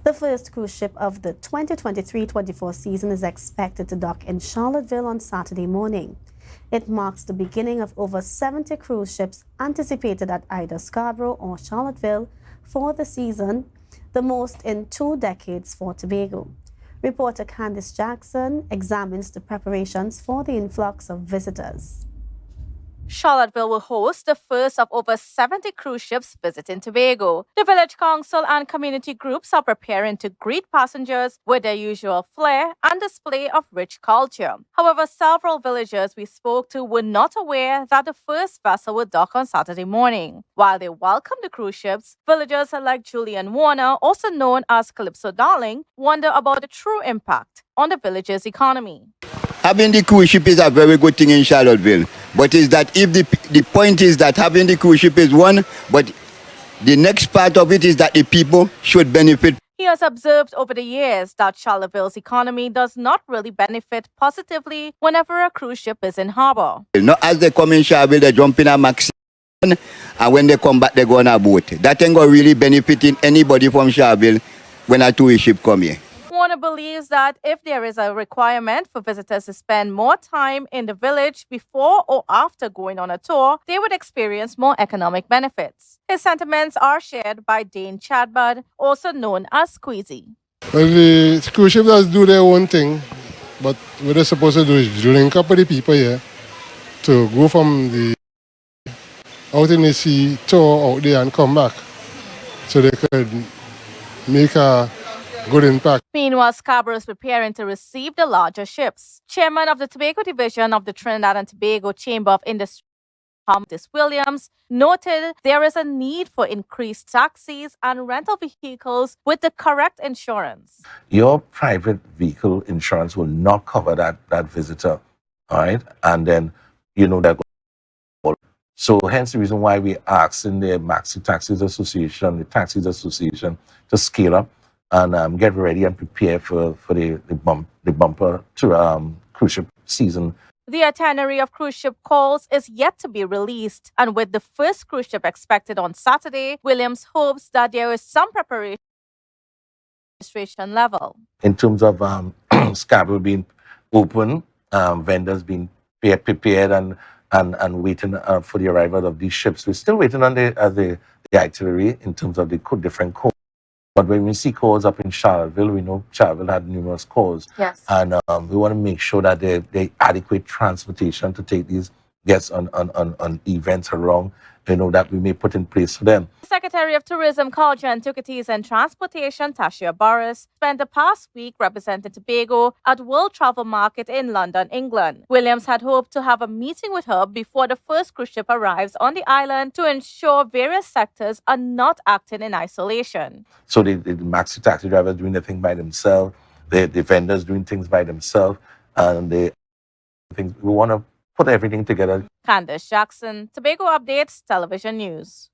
The first cruise ship of the 2023-24 season is expected to dock in Charlotteville on Saturday morning. It marks the beginning of over 70 cruise ships anticipated at either Scarborough or Charlotteville for the season, the most in 2 decades for Tobago. Reporter Kandace Jackson examines the preparations for the influx of visitors. Charlotteville will host the first of over 70 cruise ships visiting Tobago. The village council and community groups are preparing to greet passengers with their usual flair and display of rich culture. However, several villagers we spoke to were not aware that the first vessel would dock on Saturday morning. While they welcome the cruise ships, villagers like Julian Warner, also known as Calypso Darling, wonder about the true impact on the village's economy. Having the cruise ship is a very good thing in Charlotteville. But is that if the point is that having the cruise ship is one, but the next part of it is that the people should benefit. He has observed over the years that Charlotteville's economy does not really benefit positively whenever a cruise ship is in harbor. Not as they come in Charlotteville, they jump in a maxi, and when they come back, they go on a boat. That ain't going to really benefiting anybody from Charlotteville when a tourist ship come here. Warner believes that if there is a requirement for visitors to spend more time in the village before or after going on a tour, they would experience more economic benefits. His sentiments are shared by Dane Chadbud, also known as Squeezy. Well, the cruise ship does do their own thing, but what they're supposed to do is link up with the people here to go from the out in the sea tour out there and come back, so they could make a good impact. Meanwhile, Scarborough is preparing to receive the larger ships. Chairman of the Tobago Division of the Trinidad and Tobago Chamber of Industry, Kandace Williams, noted there is a need for increased taxis and rental vehicles with the correct insurance. Your private vehicle insurance will not cover that visitor, all right? And then, they're going. So hence the reason why we're asking the Maxi Taxis Association, the Taxis Association, to scale up and get ready and prepare for the bumper to cruise ship season. The itinerary of cruise ship calls is yet to be released, and with the first cruise ship expected on Saturday, Williams hopes that there is some preparation at the registration level. In terms of Scarborough being open, vendors being prepared and waiting for the arrival of these ships. We're still waiting on the itinerary in terms of the different calls. But when we see calls up in Charlotteville, we know Charlotteville had numerous calls. Yes. And we want to make sure that they adequate transportation to take these guests on events around, that we may put in place for them. Secretary of Tourism, Culture, Antiquities and Transportation, Tasha Boris, spent the past week representing Tobago at World Travel Market in London, England. Williams had hoped to have a meeting with her before the first cruise ship arrives on the island to ensure various sectors are not acting in isolation. So the maxi taxi drivers doing their thing by themselves, the vendors doing things by themselves, and we want to put everything together. Kandace Jackson, Tobago Updates Television News.